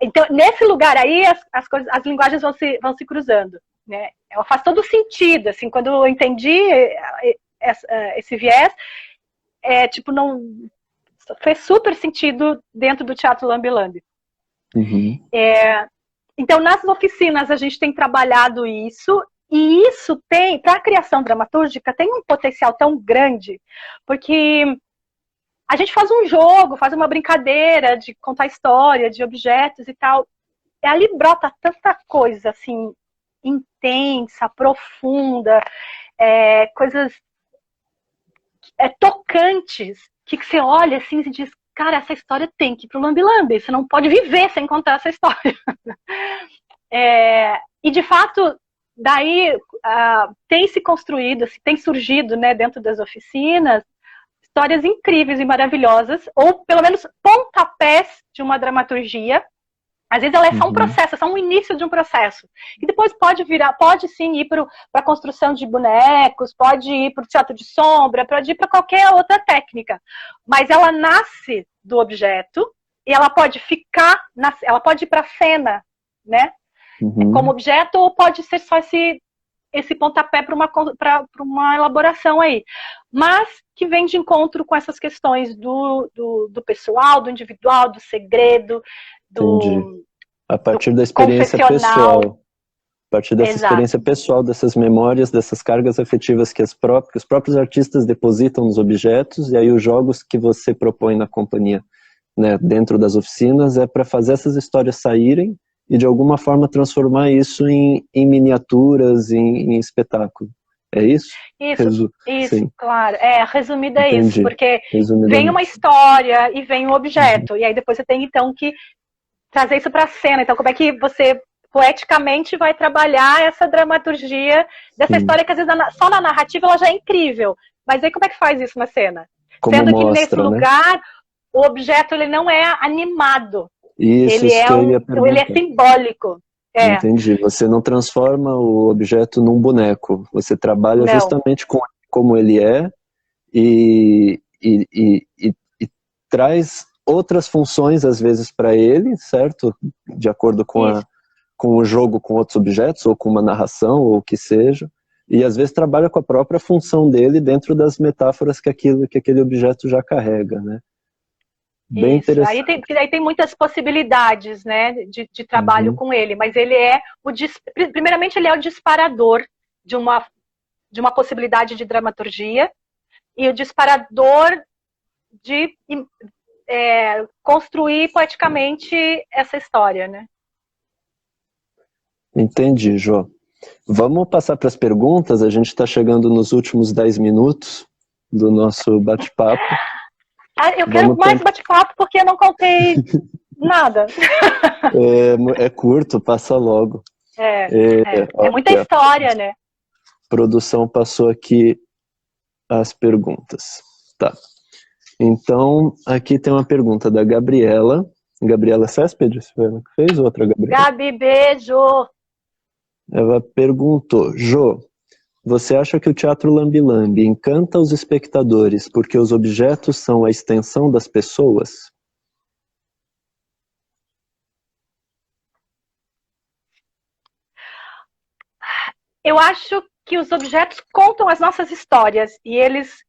Então, nesse lugar aí, as linguagens vão se cruzando, né? Ela faz todo sentido, assim, quando eu entendi esse viés, não... fez super sentido dentro do Teatro Lambi-Lambi. Uhum. Então, nas oficinas, a gente tem trabalhado isso, e isso tem, para a criação dramatúrgica, tem um potencial tão grande, porque a gente faz um jogo, faz uma brincadeira de contar história, de objetos e tal, e ali brota tanta coisa, assim, intensa, profunda, coisas tocantes, que você olha assim e diz, cara, essa história tem que ir pro Lambi-Lambi, você não pode viver sem contar essa história. E de fato, daí tem se construído, tem surgido, né, dentro das oficinas, histórias incríveis e maravilhosas, ou pelo menos pontapés de uma dramaturgia. Às vezes ela é só um processo, é só um início de um processo. E depois pode sim ir para a construção de bonecos, pode ir para o teatro de sombra, pode ir para qualquer outra técnica. Mas ela nasce do objeto e ela pode ela pode ir para a cena, né? Como objeto, ou pode ser só esse pontapé para uma elaboração aí. Mas que vem de encontro com essas questões do pessoal, do individual, do segredo, Entendi. A partir da experiência pessoal. A partir dessa experiência pessoal, dessas memórias, dessas cargas afetivas que os próprios artistas depositam nos objetos, e aí os jogos que você propõe na companhia, né, dentro das oficinas, é para fazer essas histórias saírem e de alguma forma transformar isso em miniaturas, em espetáculo. É isso? Isso, sim. Claro. Resumido é isso, porque vem uma história e vem um objeto, e aí depois você tem então que trazer isso para a cena. Então, como é que você poeticamente vai trabalhar essa dramaturgia dessa história que às vezes só na narrativa ela já é incrível, mas aí como é que faz isso na cena? Como Sendo mostra, que nesse lugar o objeto ele não é animado, isso ele é simbólico. Entendi. Você não transforma o objeto num boneco, você trabalha justamente com como ele é e traz outras funções, às vezes, para ele, certo? De acordo com o jogo com outros objetos, ou com uma narração, ou o que seja. E, às vezes, trabalha com a própria função dele dentro das metáforas que aquele objeto já carrega, né? Bem interessante. Aí tem muitas possibilidades, né, de trabalho com ele, mas ele é primeiramente, ele é o disparador de uma possibilidade de dramaturgia, e o disparador de construir poeticamente essa história, né? Entendi, Jô. Vamos passar para as perguntas, a gente está chegando nos últimos 10 minutos do nosso bate-papo. Eu quero mais bate-papo porque eu não contei nada. É curto, passa logo. É muita história, né? A produção passou aqui as perguntas. Tá. Então, aqui tem uma pergunta da Gabriela. Gabriela Céspedes, foi ela que fez? Outra Gabriela? Gabi, beijo! Ela perguntou, Jô, você acha que o Teatro Lambi-Lambi encanta os espectadores porque os objetos são a extensão das pessoas? Eu acho que os objetos contam as nossas histórias e eles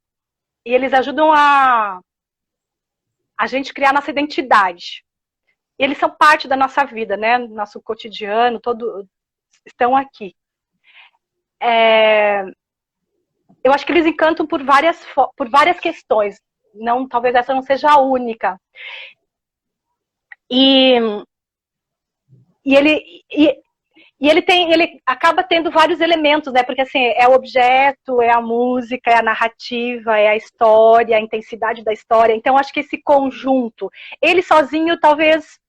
ajudam a gente criar nossa identidade. E eles são parte da nossa vida, né? Nosso cotidiano, estão aqui. Eu acho que eles encantam por várias questões. Talvez essa não seja a única. E ele acaba tendo vários elementos, né? Porque assim, é o objeto, é a música, é a narrativa, é a história, a intensidade da história. Então, acho que esse conjunto, ele sozinho, talvez,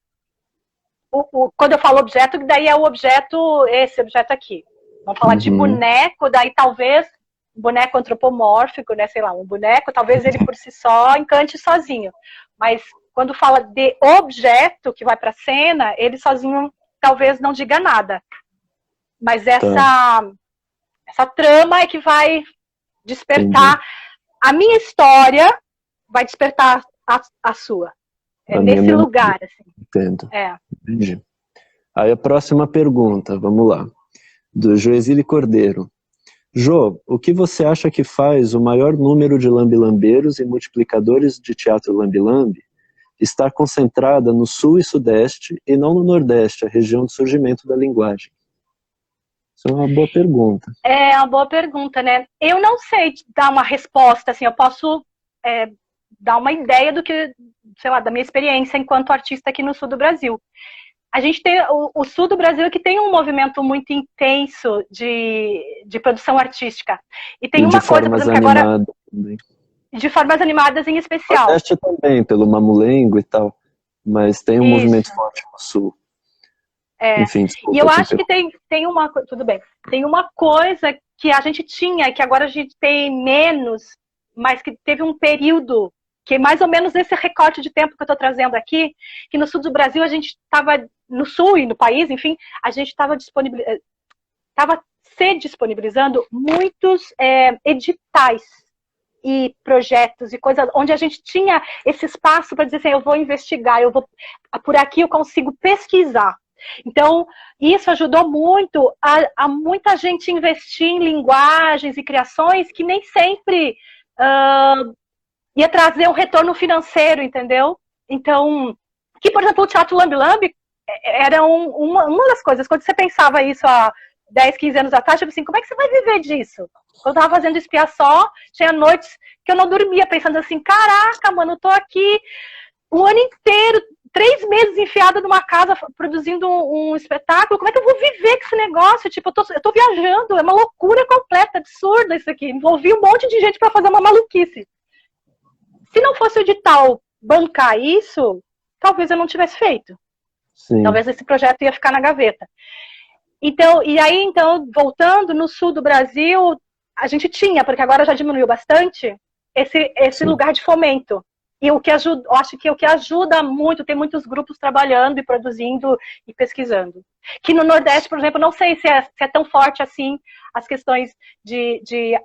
quando eu falo objeto, daí é o objeto, esse objeto aqui. Vamos falar de boneco, daí talvez um boneco antropomórfico, né? Sei lá, um boneco, talvez ele por si só encante sozinho. Mas quando fala de objeto que vai para a cena, ele sozinho talvez não diga nada. Mas essa trama é que vai despertar a minha história, vai despertar a sua. Nesse lugar, assim. Entendo. Entendi. Aí a próxima pergunta, vamos lá. Do Joesile Cordeiro. Jô, o que você acha que faz o maior número de lambilambeiros e multiplicadores de teatro lambilambe estar concentrada no sul e sudeste e não no nordeste, a região de surgimento da linguagem? Isso é uma boa pergunta. É uma boa pergunta, né? Eu não sei dar uma resposta, assim, eu posso dar uma ideia do que, sei lá, da minha experiência enquanto artista aqui no sul do Brasil. A gente tem o sul do Brasil que tem um movimento muito intenso de produção artística. E tem uma coisa, por exemplo, que agora... Também. De formas animadas em especial. O Nordeste também, pelo Mamulengo e tal, mas tem um movimento forte no sul. Enfim, desculpa, e eu acho que tem uma coisa, tudo bem, tem uma coisa que a gente tinha, que agora a gente tem menos, mas que teve um período, que mais ou menos nesse recorte de tempo que eu estou trazendo aqui, que no sul do Brasil a gente estava, no sul e no país, enfim, a gente estava se disponibilizando muitos editais e projetos e coisas, onde a gente tinha esse espaço para dizer assim, eu vou investigar, por aqui eu consigo pesquisar. Então, isso ajudou muito a muita gente investir em linguagens e criações que nem sempre ia trazer um retorno financeiro, entendeu? Então, que, por exemplo, o Teatro Lambi-Lambi era uma das coisas, quando você pensava isso há 10, 15 anos atrás, tipo assim, como é que você vai viver disso? Quando eu tava fazendo Espia Só, tinha noites que eu não dormia, pensando assim, caraca, mano, eu tô aqui o ano inteiro, 3 meses enfiada numa casa produzindo um espetáculo, como é que eu vou viver com esse negócio? Tipo, eu tô viajando, é uma loucura completa, absurda isso aqui. Envolvi um monte de gente para fazer uma maluquice. Se não fosse o edital bancar isso, talvez eu não tivesse feito. Sim. Talvez esse projeto ia ficar na gaveta. Então, voltando no sul do Brasil, a gente tinha, porque agora já diminuiu bastante, esse lugar de fomento. E o que ajuda, eu acho que o que ajuda muito, tem muitos grupos trabalhando e produzindo e pesquisando. Que no Nordeste, por exemplo, não sei se é tão forte assim as questões de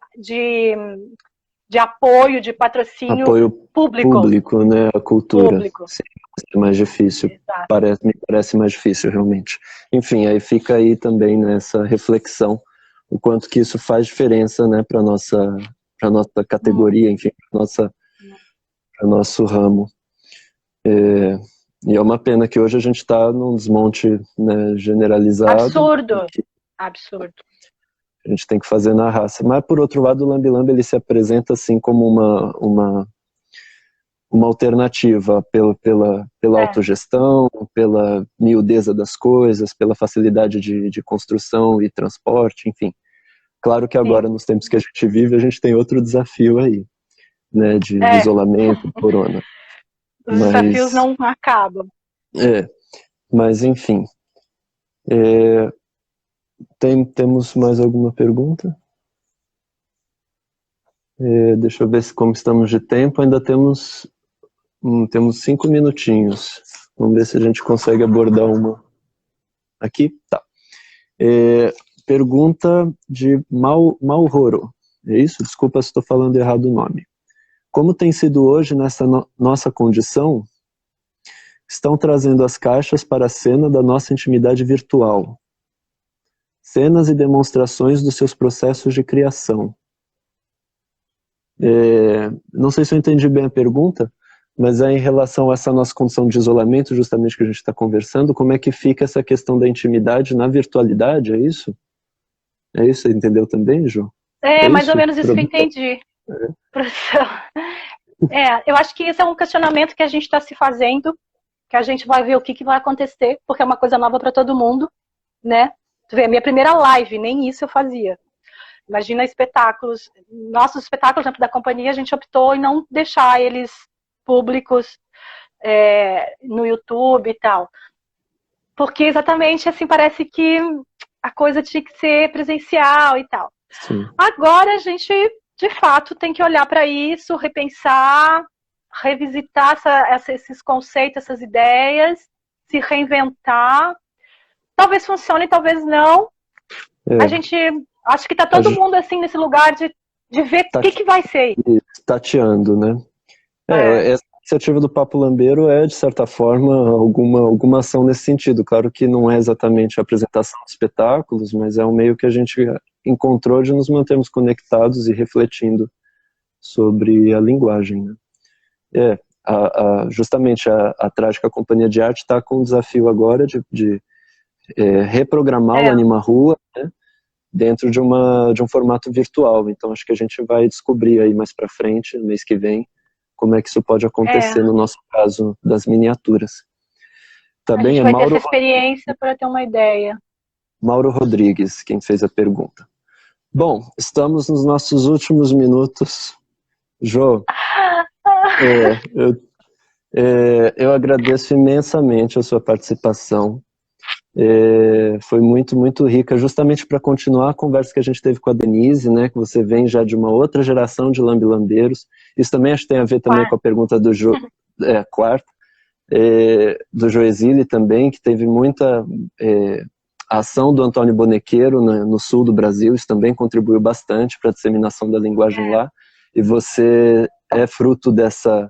apoio, de patrocínio público, né? A cultura. Público. Sim, é mais difícil. Me parece mais difícil, realmente. Enfim, aí fica aí também nessa reflexão o quanto que isso faz diferença, né, para nossa categoria, enfim, para nosso ramo. E é uma pena que hoje a gente está num desmonte, né, generalizado. Absurdo. A gente tem que fazer na raça. Mas, por outro lado, o Lambi-Lambi ele se apresenta assim como uma alternativa pela autogestão, pela miudeza das coisas, pela facilidade de construção e transporte, enfim. Claro que agora, nos tempos que a gente vive, a gente tem outro desafio aí, né, de isolamento, corona. Os desafios não acabam. Mas enfim. Temos mais alguma pergunta? Deixa eu ver como estamos de tempo. Ainda temos 5 minutinhos. Vamos ver se a gente consegue abordar uma. Aqui? Tá. Pergunta de Malroro. É isso? Desculpa se estou falando errado o nome. Como tem sido hoje nessa nossa condição, estão trazendo as caixas para a cena da nossa intimidade virtual. Cenas e demonstrações dos seus processos de criação. Não sei se eu entendi bem a pergunta, mas é em relação a essa nossa condição de isolamento, justamente que a gente está conversando, como é que fica essa questão da intimidade na virtualidade, é isso? É isso, entendeu também, Ju? Mais ou menos isso que eu entendi. Eu acho que esse é um questionamento que a gente está se fazendo, que a gente vai ver o que vai acontecer, porque é uma coisa nova para todo mundo, né? Tu vê, a minha primeira live, nem isso eu fazia. Imagina espetáculos. Nossos espetáculos, por exemplo, da companhia, a gente optou em não deixar eles públicos no YouTube e tal. Porque exatamente assim, parece que a coisa tinha que ser presencial e tal. Sim. Agora a gente, de fato, tem que olhar para isso, repensar, revisitar esses conceitos, essas ideias, se reinventar. Talvez funcione, talvez não. A gente, acho que está todo mundo assim nesse lugar de ver o que vai ser. Tateando, né? Essa iniciativa do Papo Lambeiro é, de certa forma, alguma ação nesse sentido. Claro que não é exatamente a apresentação de espetáculos, mas é um meio que a gente encontrou de nos mantermos conectados e refletindo sobre a linguagem, né? Justamente a Trágica Companhia de Arte está com o desafio agora de reprogramar o Anima Rua, né, dentro de um formato virtual. Então acho que a gente vai descobrir aí mais para frente, no mês que vem, como é que isso pode acontecer no nosso caso das miniaturas. Tá bem? A gente vai ter essa experiência para ter uma ideia. Mauro Rodrigues, quem fez a pergunta. Bom, estamos nos nossos últimos minutos. Jô, eu agradeço imensamente a sua participação. Foi muito, muito rica, justamente para continuar a conversa que a gente teve com a Denise, né, que você vem já de uma outra geração de lambilambeiros. Isso também acho que tem a ver também com a pergunta do quarta, do Joesile também, que teve muita ação do Antônio Bonequeiro no sul do Brasil. Isso também contribuiu bastante para a disseminação da linguagem lá, e você é fruto dessa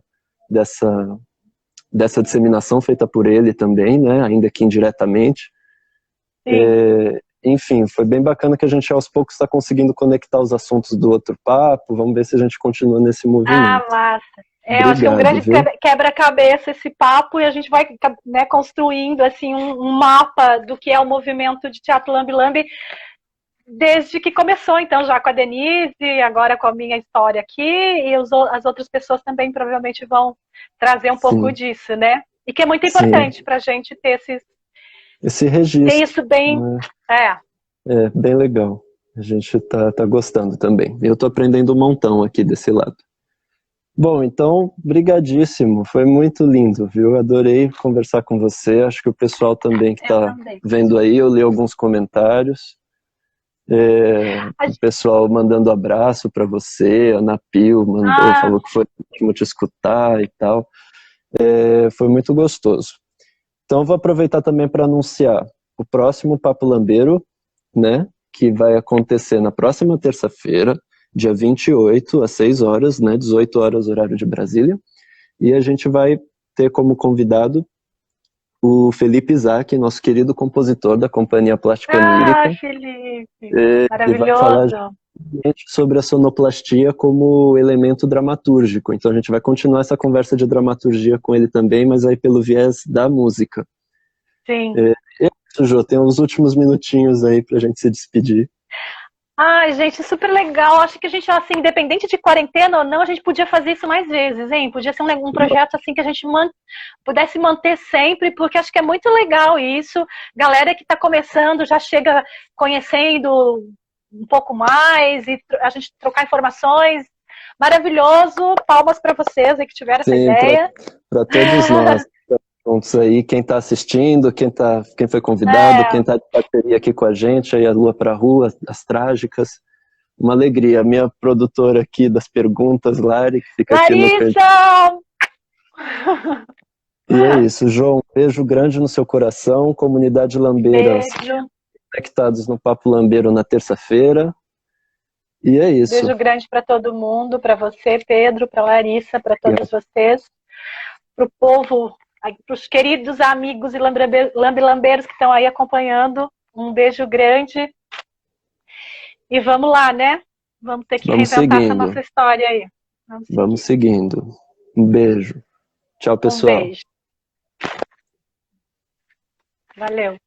disseminação feita por ele também, né, ainda que indiretamente. Enfim, foi bem bacana que a gente aos poucos está conseguindo conectar os assuntos do outro papo. Vamos ver se a gente continua nesse movimento. Massa. Eu acho que é um grande quebra-cabeça esse papo, e a gente vai, né, construindo assim, um mapa do que é o movimento de teatro lambi-lambi desde que começou, então, já com a Denise, agora com a minha história aqui, e as outras pessoas também provavelmente vão trazer um pouco disso, né? E que é muito importante para a gente ter esse registro. Ter isso bem... bem legal. A gente tá gostando também. Eu tô aprendendo um montão aqui desse lado. Bom, então, brigadíssimo. Foi muito lindo, viu? Adorei conversar com você. Acho que o pessoal também que está vendo aí, eu li alguns comentários. O pessoal mandando abraço para você, a Ana Pio falou que foi ótimo te escutar e tal. Foi muito gostoso. Então vou aproveitar também para anunciar o próximo Papo Lambeiro, né, que vai acontecer na próxima terça-feira, dia 28, às 6 horas, né, 18 horas, horário de Brasília, e a gente vai ter como convidado o Felipe Isaac, nosso querido compositor da Companhia Plástica Onírica. Felipe! Ele vai falar sobre a sonoplastia como elemento dramaturgico. Então a gente vai continuar essa conversa de dramaturgia com ele também, mas aí pelo viés da música. Sim. Jô, tem uns últimos minutinhos aí pra gente se despedir. Gente, super legal. Acho que a gente, assim, independente de quarentena ou não, a gente podia fazer isso mais vezes, hein? Podia ser um projeto assim que a gente pudesse manter sempre, porque acho que é muito legal isso. Galera que está começando já chega conhecendo um pouco mais, e a gente trocar informações. Maravilhoso. Palmas para vocês aí que tiveram essa ideia. Para todos nós. Juntos aí, quem está assistindo, quem foi convidado, quem está de parceria aqui com a gente, aí a Lua pra Rua, as Trágicas. Uma alegria. A minha produtora aqui das perguntas, Lari, que fica Larissa! aqui no... E é isso, João, um beijo grande no seu coração, comunidade lambeira, conectados no Papo Lambeiro na terça-feira. E é isso. Beijo grande para todo mundo, para você, Pedro, para Larissa, para todos vocês, para o povo, para os queridos amigos e lambilambeiros que estão aí acompanhando. Um beijo grande. E vamos lá, né? Vamos ter que reinventar essa nossa história aí. Vamos seguindo. Um beijo. Tchau, pessoal. Um beijo. Valeu.